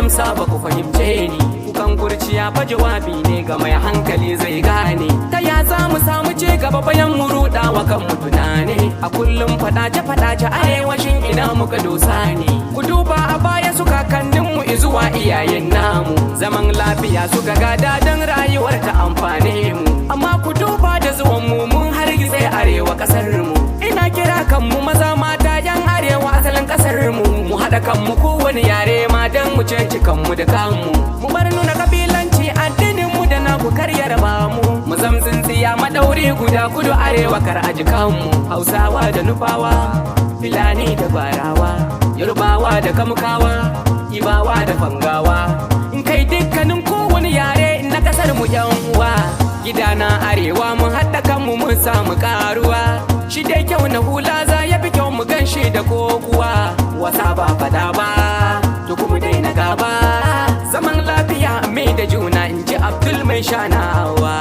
amsa ba ku fahimce ni. Kukan kurciya fa jawabi ne ga mai hankali zai gane. Ta ya za mu samu ce gaba bayan mu ruɗa wa kan mu tunane. A kullum faɗace arewacin ina muka dosa ne. Ku duba a baya su kakanninmu izuwa iyayen namu. Zaman lafiya suka gada don rayuwar ta amfane mu. Amma ku duba da zuwan mu mun hargitse arewa kasar mu. Ina kira kanmu maza mata yan arewa asalin kasar mu. Mu haɗa kanmu kowane yare ma don mu ceci kanmu da kanmu. Mu bar nuna kabilanci addinin mu da naku kar ya raba mu. Mu zamzin tsiya madauri guda kudu arewa kar aji kanmu. Hausawa da Nufawa, Filani da Barawa, Yorubawa da Kamukawa, Ibawa da Fangawa. In kai dukkanin kowane yare na kasar mu yan uwa. Gidana arewa mun haɗa kanmu mun samu karuwa. Shi dai kyau na hula za ya fi kyau mu ganshi da kokuwa. Wasa ba fada ba, to kuma dai na gaba. Zaman lafiya mai da juna in ji Abdul mai shanawa.